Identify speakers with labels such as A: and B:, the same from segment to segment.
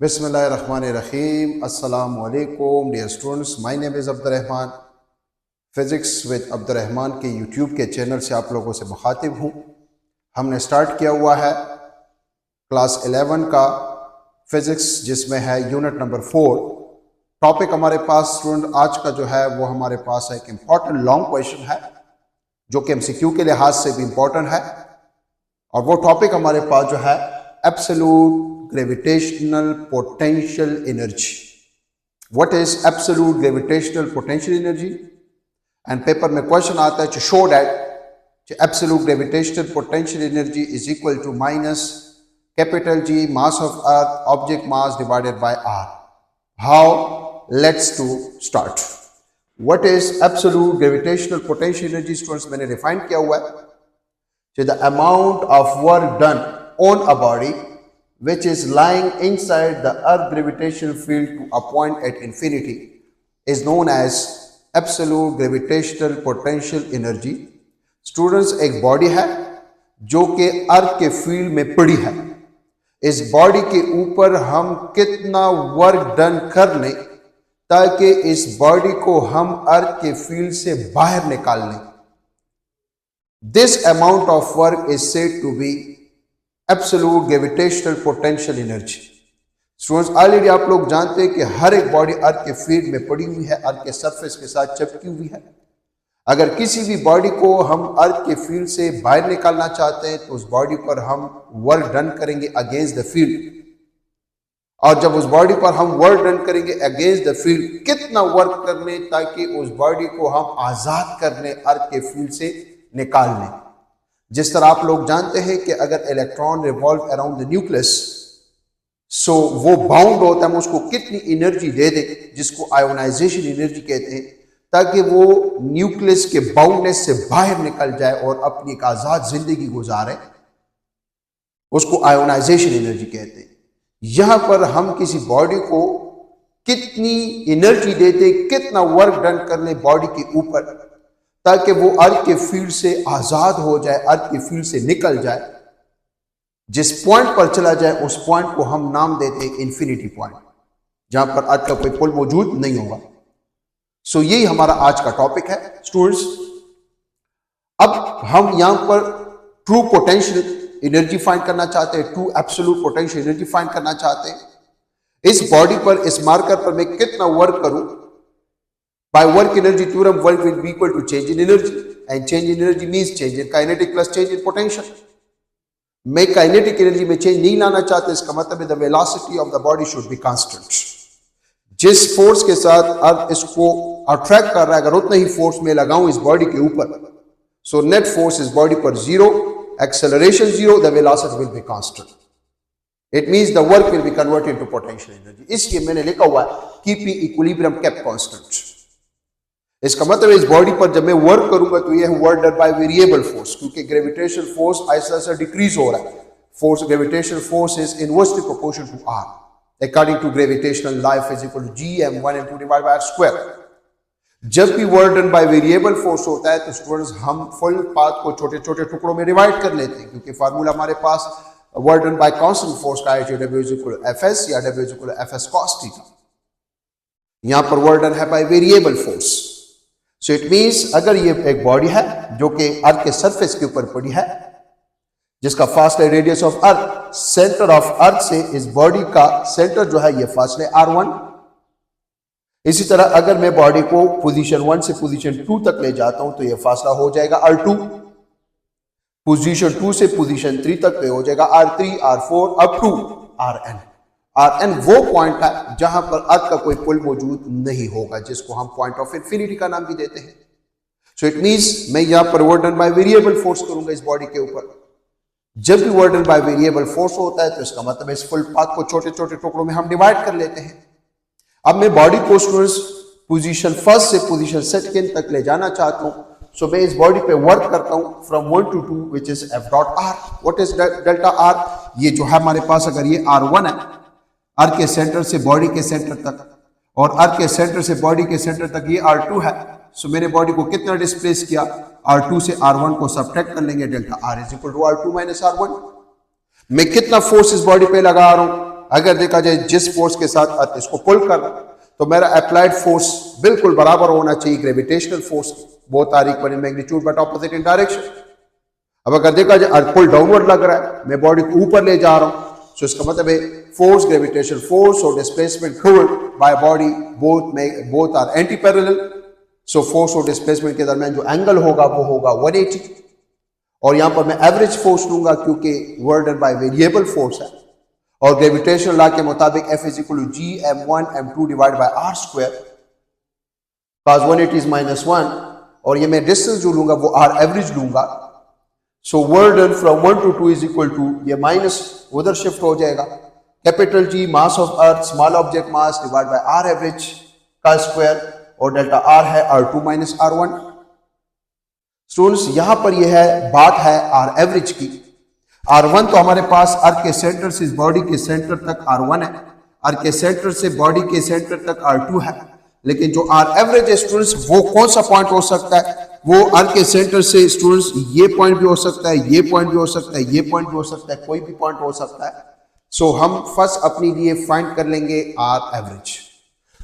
A: बिस्मिल्लाहिर्रहमानिर्रहीम। अस्सलामु अलैकुम dear students, my name is Abdurrahman. Physics with Abdurrahman के यूट्यूब के चैनल से आप लोगों से मुखातिब हूँ। हमने स्टार्ट किया हुआ है क्लास 11 का फ़िज़िक्स, जिसमें है यूनिट नंबर 4। टॉपिक हमारे पास स्टूडेंट आज का जो है वो हमारे पास एक इम्पॉर्टेंट लॉन्ग क्वेश्चन है जो कि MCQ के लिहाज से भी इम्पॉर्टेंट है, और वो टॉपिक हमारे पास जो है absolute gravitational potential energy. What is absolute gravitational potential energy? And paper में क्वेश्चन आता है to show that absolute gravitational potential energy is equal to minus capital G mass of earth object mass divided by R। How? Let's to start. What is absolute gravitational potential energy students? मैंने define किया हुआ है So the amount of work done on a body which is lying inside the earth gravitational field to a point at infinity is known as absolute gravitational potential energy। Students, एक body है जो कि अर्थ के field में पड़ी है। इस body के ऊपर हम कितना वर्क डन कर लें ताकि इस बॉडी को हम अर्थ के फील्ड से बाहर निकाल लें, This amount of work is said to be absolute gravitational potential energy। Students, already आप लोग जानते हैं कि हर एक बॉडी अर्थ के फील्ड में पड़ी हुई है, अर्थ के सरफेस के साथ चिपकी हुई है। अगर किसी भी बॉडी को हम अर्थ के फील्ड से बाहर निकालना चाहते हैं तो उस बॉडी पर हम वर्क डन करेंगे अगेंस्ट द फील्ड, और जब उस बॉडी पर हम वर्क डन करेंगे अगेंस्ट द फील्ड, कितना वर्क कर लें ताकि उस बॉडी को हम आजाद कर लें, अर्थ के फील्ड से निकाल लें। जिस तरह आप लोग जानते हैं कि अगर electron revolve around the nucleus, so वो बाउंड होता है, हम उसको कितनी एनर्जी दे दें जिसको आयोनाइजेशन एनर्जी कहते हैं, ताकि वो न्यूक्लियस के बाउंडनेस से बाहर निकल जाए और अपनी एक आजाद जिंदगी गुजारे, उसको आयोनाइजेशन एनर्जी कहते हैं। यहां पर हम किसी बॉडी को कितनी एनर्जी देते, कितना वर्क डन कर ले बॉडी के ऊपर ताकि वो अर्थ के फील्ड से आजाद हो जाए, अर्थ के फील्ड से निकल जाए, जिस पॉइंट पर चला जाए उस पॉइंट को हम नाम देते हैं इन्फिनिटी पॉइंट, जहां पर अर्थ का कोई पुल मौजूद नहीं होगा। सो यही हमारा आज का टॉपिक है स्टूडेंट्स। अब हम यहां पर ट्रू पोटेंशियल एनर्जी फाइंड करना चाहते हैं, true absolute potential energy find करना चाहते हैं। इस बॉडी पर, इस मार्कर पर मैं कितना वर्क करूं, by work energy theorem, work will be equal to change in energy, and change in energy means change in kinetic plus change in potential। मैं काइनेटिक एनर्जी में चेंज नहीं लाना चाहते, इसका मतलब है the velocity of the body should be constant. जिस force के साथ अर्थ इसको अट्रैक्ट कर रहा है, अगर उतना ही फोर्स में लगाऊं इस बॉडी के ऊपर, सो नेट फोर्स इस बॉडी पर zero, acceleration zero, the velocity will be constant. It means the work will be converted to potential energy. इसलिए मैंने लिखा हुआ है कीपिंग इक्विलिब्रियम केप्ट कांस्टेंट। इसका मतलब इस बॉडी पर जब मैं वर्क करूंगा तो यह work done by variable force, क्योंकि ग्रेविटेशनल फोर्स ऐसा ऐसा डिक्रीज हो रहा है। Force, gravitational force is inversely proportional to R according to gravitational life is equal to Gm1m2 divided by R²। जब भी work done by variable force होता है तो स्टूडेंट्स हम फुल पाथ को छोटे छोटे टुकड़ों में डिवाइड कर लेते हैं, क्योंकि फार्मूला हमारे पास work done by constant force का है, W is equal to Fs या W is equal to Fs cos theta. यहां पर वर्क डन है by variable force. So it means अगर ये एक बॉडी है जो कि अर्थ के सरफेस के ऊपर पड़ी है, जिसका फासला radius of earth, centre of earth से इस बॉडी का सेंटर जो है ये फासले R1। इसी तरह अगर मैं बॉडी को पोजीशन 1 से पोजीशन 2 तक ले जाता हूं तो ये फासला हो जाएगा R2। पोजीशन 2 से पोजीशन 3 तक हो जाएगा R3, R4 up to Rn। Rn वो पॉइंट है जहां पर अर्थ का कोई पुल मौजूद नहीं होगा, जिसको हम पॉइंट ऑफ इन्फिनिटी का नाम भी देते हैं। सो इट मींस मैं यहां पर work done by variable force करूंगा इस बॉडी के ऊपर। जब भी work done by variable force होता है तो इसका मतलब इस फुल पाथ को छोटे छोटे टुकड़ों में हम डिवाइड कर लेते हैं। अब मैं बॉडी को स्टूडेंट्स पोजीशन 1 से पोजीशन 2 तक ले जाना चाहता हूं, सो मैं इस बॉडी पे वर्क करता हूं from 1 to 2 which is F.R। What is delta R? ये जो है हमारे पास, अगर ये R1 है अर्थ के सेंटर से बॉडी के सेंटर तक, और अर्थ के सेंटर से बॉडी के सेंटर तक ये R2 है, सो मैंने बॉडी को कितना डिस्प्लेस किया, R2 से R1 को सब्ट्रैक्ट कर लेंगे, delta R is equal to R2 minus R1। मैं कितना फोर्स इस बॉडी पे लगा रहा हूं, अगर देखा जाए जिस फोर्स के साथ अर्थ इसको पुल कर रहा तो मेरा अप्लाइड फोर्स बिल्कुल बराबर होना चाहिए gravitational force, both are equal in magnitude but opposite in direction. अब अगर देखा जाए अर्थ पुल डाउनवर्ड लग रहा है, मैं बॉडी को ऊपर ले जा रहा हूं, तो इसका मतलब है फोर्स, ग्रेविटेशनल फोर्स और displacement given by body both are anti parallel. So force और डिस्प्लेसमेंट के दरमियान जो एंगल होगा वो होगा 180, और यहां पर मैं एवरेज फोर्स लूंगा क्योंकि work done by variable force है, और ग्रेविटेशनल लॉ के मुताबिक F is equal to G m1 m2 divide by r square, cos 180 is -1, और ये मैं डिस्टेंस जो लूंगा वो r एवरेज लूंगा। So work done from 1 to 2 is equal to, ये माइनस उधर शिफ्ट हो जाएगा, capital G mass of earth small object mass divide by r average का स्क्वायर, और डेल्टा r है r2 माइनस r1। स्टूडेंट्स यहां पर यह है बात है r एवरेज की। R1 तो हमारे पास अर्थ के सेंटर से बॉडी के सेंटर तक R1 है, अर्थ के सेंटर से बॉडी के सेंटर तक R2 है, लेकिन जो R एवरेज है स्टूडेंट्स वो कौन सा पॉइंट हो सकता है? वो अर्थ के सेंटर से स्टूडेंट्स ये पॉइंट भी हो सकता है, ये पॉइंट भी हो सकता है, ये पॉइंट भी हो सकता है, कोई भी पॉइंट हो सकता है। सो हम फर्स्ट अपने लिए फाइंड कर लेंगे R एवरेज।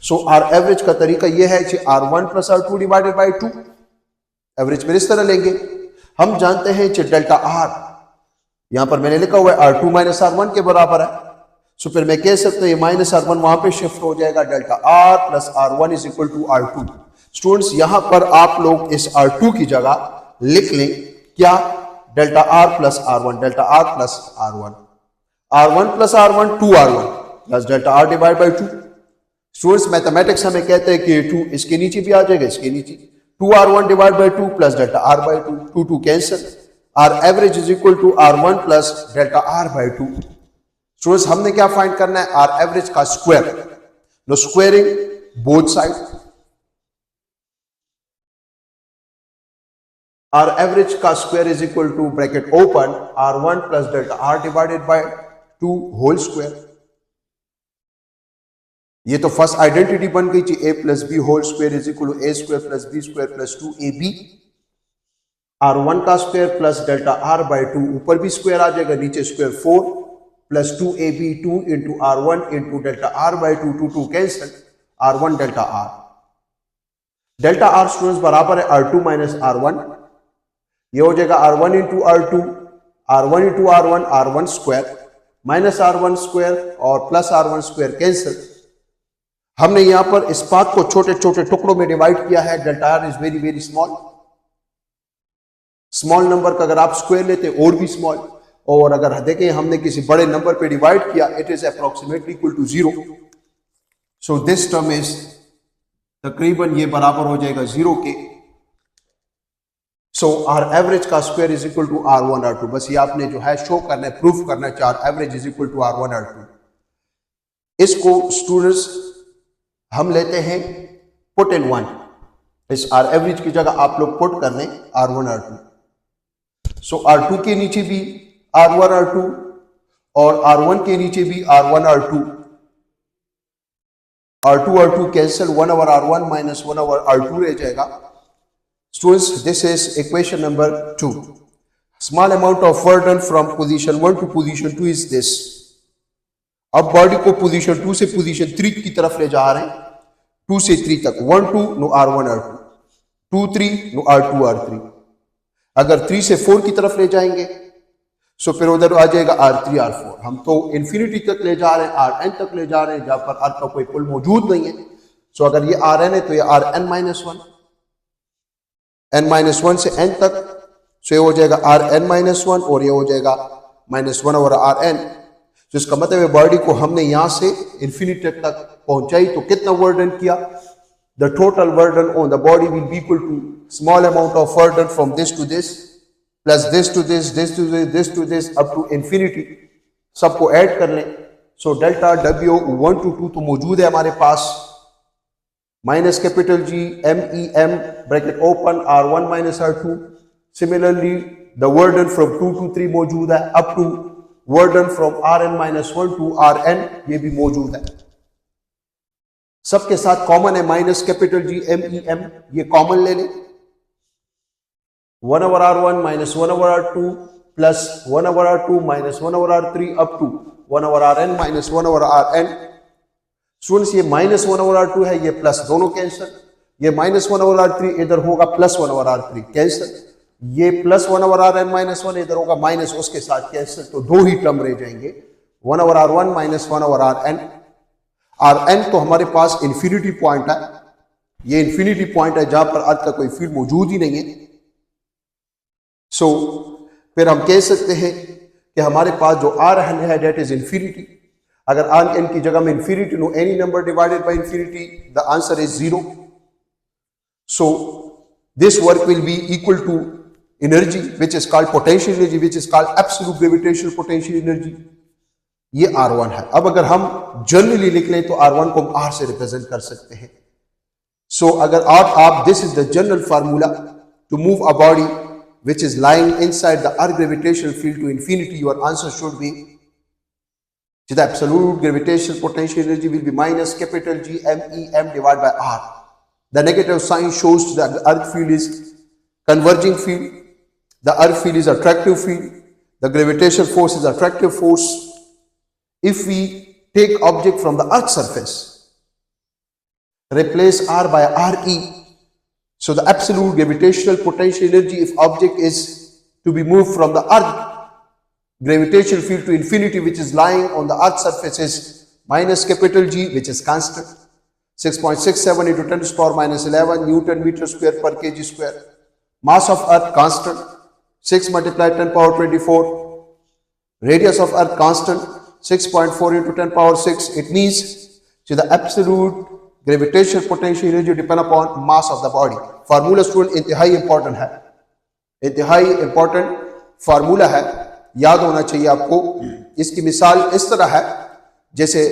A: सो R एवरेज का तरीका यह है कि R1 plus R2 divided by 2, average में इस तरह लेंगे। हम जानते हैं कि डेल्टा R यहां पर मैंने लिखा हुआ है R2 माइनस R1 के बराबर है, सो फिर मैं कह सकता हूं ये माइनस R1 वहां पे शिफ्ट हो जाएगा, delta R plus R1 is equal to R2। Students यहां पर आप लोग इस R2 की जगह लिख लें क्या? डेल्टा R प्लस R1, डेल्टा R plus R1, R1 plus R1 2R1 plus delta R divide by 2। Students mathematics हमें कहते हैं कि 2 इसके नीचे भी आ जाएगा, इसके नीचे 2R1 divide by 2 plus delta R by 2, 2 2 cancel, R average is equal to R1 plus delta R by 2। Students हमने क्या फाइंड करना है? R एवरेज का square, no squaring both side. R average का square is equal to bracket open R1 plus delta R divided by 2 whole square. ये तो first identity बन गई थी, a plus b whole square is equal to a square plus b square plus 2ab। R1 का square plus delta R by 2, ऊपर भी square आ जाएगा, नीचे square 4 plus 2ab 2 into R1 into delta R by 2, 2 2 cancel, R1 डेल्टा R। Delta R students बराबर है R2 minus R1, ये हो जाएगा R1 into R2, R1 into R1, R1 square minus R1 square और प्लस R1 स्क्वायर कैंसिल। हमने यहां पर इस बात को छोटे छोटे टुकड़ों में डिवाइड किया है, delta R is very very small, small number का अगर आप स्क्वायर लेते हैं और भी स्मॉल, और अगर देखें हमने किसी बड़े नंबर पे डिवाइड किया it is approximately equal to 0। So this term is तकरीबन ये बराबर हो जाएगा 0 के। सो R एवरेज का square is equal to R1 R2। बस ये आपने जो है शो करना है, प्रूफ करना है, R average is equal to R1 R2। इसको स्टूडेंट्स हम लेते हैं पुट इन 1, इस R एवरेज की जगह आप लोग पुट कर लें R1 R2। सो R2 के नीचे भी R1 R2 और R1 के नीचे भी R1 R2, R2 R2 cancel, 1 over R1 minus 1 over R2 रह जाएगा। Students this is equation number 2। Small amount of work done from position 1 to position 2 is this. अब बॉडी को पोजीशन 2 से position 3 की तरफ ले जा रहे हैं, 2 से 3 तक, 1 2 no R1 R2, 2 3 no R2 R3। अगर 3 से 4 की तरफ ले जाएंगे सो फिर उधर आ जाएगा R3 R4। हम तो इंफिनिटी तक ले जा रहे हैं, Rn तक ले जा रहे हैं, जहां पर R का कोई पुल मौजूद नहीं है। सो अगर ये Rn है तो ये Rn माइनस 1, n माइनस 1 से n तक, सो ये हो जाएगा Rn माइनस 1 और ये हो जाएगा माइनस 1 ओवर Rn। तो इसका मतलब है बॉडी को हमने यहां से इंफिनिटी तक पहुंचाई तो कितना वर्क डन किया? The total work done on the body will be equal to small amount of work done from this to this plus this to this, this to this, this to this up to infinity. सबको add कर लें। So delta W 1 to 2 तो मौजूद है हमारे पास, minus capital G MEM bracket open R1 minus R2। Similarly the work done from 2 to 3 मौजूद है, up to work done from Rn minus 1 to Rn ये भी मौजूद है। सबके साथ कॉमन है माइनस कैपिटल G MEM, ये कॉमन ले लें। 1 over R1 minus 1 over R2 plus 1 over R2 minus 1 over R3 up to 1 over r n minus 1 over r n। Students ये माइनस 1 over r2 है, ये प्लस, दोनों cancel. ये minus 1 over r3 इधर होगा प्लस 1 over r3 कैंसिल। ये plus 1 over r n minus 1 इधर होगा माइनस उसके साथ कैंसिल, तो दो ही टर्म रह जाएंगे, 1 over r1 minus 1 over rn। rn तो हमारे पास इंफिनिटी पॉइंट है, ये इंफिनिटी पॉइंट है जहां पर अर्थ का कोई फील्ड मौजूद ही नहीं है। सो फिर हम कह सकते हैं कि हमारे पास जो rn है डेट इज इंफिनिटी। अगर rn की जगह में infinity no any number divided by infinity, the answer is 0। So this work will be equal to energy which is called potential energy, which is called absolute gravitational potential energy. ये R1 है। अब अगर हम generally लिख लें तो R1 को हम R से रिप्रेजेंट कर सकते हैं। सो अगर आप this is the general formula to move a body which is lying inside the earth gravitational field to infinity, your answer should be the absolute gravitational potential energy will be minus capital G m E m divided by R. The negative sign shows that the earth field is converging field, the earth field is attractive field, the gravitational force is attractive force. If we take object from the earth surface, replace R by RE, so the absolute gravitational potential energy if object is to be moved from the earth gravitational field to infinity, which is lying on the earth surface, is minus capital G, which is constant, 6.67 into 10 to the power minus 11 Newton meter square per kg square. Mass of earth constant, 6 multiplied 10 power 24. Radius of earth constant, 6.4 into 10 power 6. It means so the absolute gravitational potential energy depend upon mass of the body. Formula student इंतहाई important है, इंतहाई important formula है, याद होना चाहिए आपको। इसकी मिसाल इस तरह है, जैसे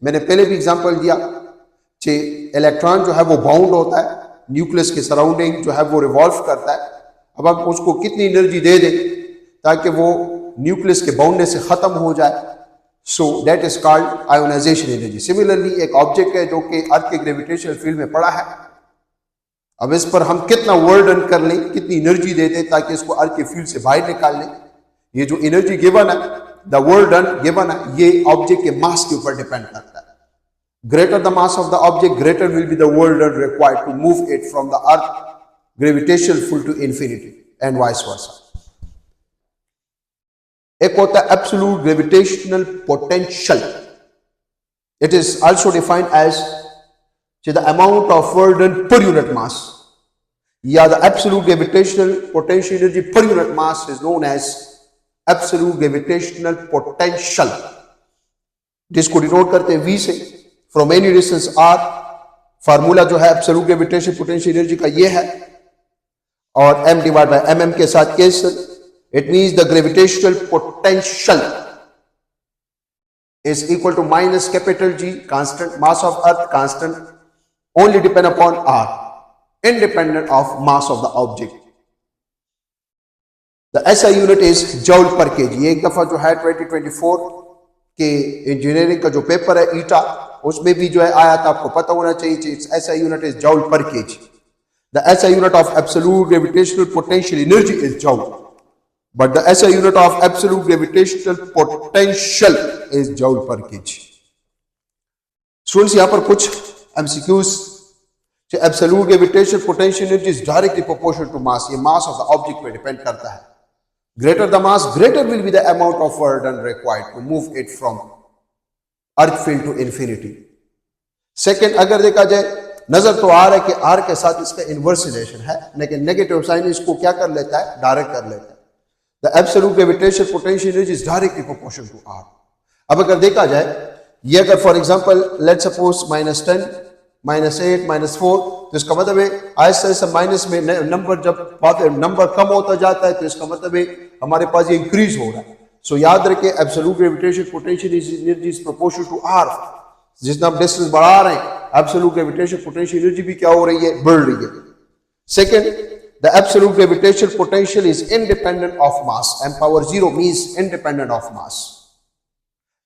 A: मैंने पहले भी एग्जांपल दिया कि इलेक्ट्रॉन जो है वो बाउंड होता है, न्यूक्लियस के सराउंडिंग जो है वो रिवॉल्व करता है। अब आप उसको कितनी एनर्जी दे दें ताकि वो न्यूक्लियस के बाउंडने से खत्म हो जाए, so that is called ionisation energy. Similarly एक ऑब्जेक्ट है जो कि अर्थ के ग्रेविटेशनल फील्ड में पड़ा है, अब इस पर हम कितना वर्क डन कर लें, कितनी एनर्जी दे दें ताकि इसको अर्थ के फील्ड से बाहर निकाल लें, ये जो एनर्जी गिवन है, द वर्क डन गिवन है, ये ऑब्जेक्ट के मास के ऊपर डिपेंड करता है। Greater the mass of the object, greater will be the work done required to move it from the earth gravitational field to infinity and vice versa. एक होता है absolute gravitational potential, it is also defined as the amount of work done per unit mass, या the absolute gravitational potential energy per unit mass is known as absolute gravitational potential, जिसको denote करते हैं V से, from any distance r। Formula जो है absolute gravitational potential energy का ये है, और m डिवाइड बाय mm के साथ cancel. It means the gravitational potential is equal to minus capital G constant, mass of earth constant, only depend upon R, independent of mass of the object. The SI unit is joule per kg। ये एक दफा जो है 2024 के engineering का जो paper है ईटा, उसमें भी जो है आया था, आपको पता होना चाहिए। SI unit is joule per kg। The SI unit of absolute gravitational potential energy is joule, but the SI unit of absolute gravitational potential is joule per kg। Students यहाँ पर कुछ MCQs, absolute gravitational potential energy is directly proportional to mass, ये mass of the object पे depend करता है। Greater the mass, greater will be the amount of work done required to move it from earth field to infinity. Second, अगर देखा जाए, नजर तो आ रहा है कि आर के साथ इसका इनवर्स रिलेशन है, लेकिन नेगेटिव साइन इसको क्या कर लेता है, डायरेक्ट कर लेता है। The absolute gravitational potential energy is directly proportional to r. अब अगर देखा जाए, ये अगर फॉर एग्जांपल लेट्स सपोज -10 -8 -4, तो इसका मतलब है ऐसे ऐसे माइनस में नंबर, जब नंबर कम होता जाता है तो इसका मतलब है हमारे पास ये इंक्रीज हो रहा है। सो याद रखें absolute gravitational potential energy is proportional to r. जितना हम डिस्टेंस बढ़ा रहे हैं एब्सोल्यूट ग्रेविटेशनल पोटेंशियल एनर्जी भी क्या हो रही है, बढ़ रही है। Second, the absolute gravitational potential is independent of mass. m power 0 means independent of mass.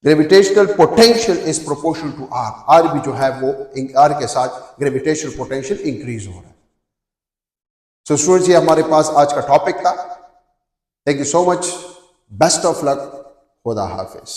A: Gravitational potential is proportional to r. R भी जो है वो आर के साथ ग्रेविटेशनल पोटेंशियल इंक्रीज हो रहा है। सो स्टूडेंट्स, ये हमारे पास आज का टॉपिक था। Thank you so much, best of luck, खुदा हाफिज।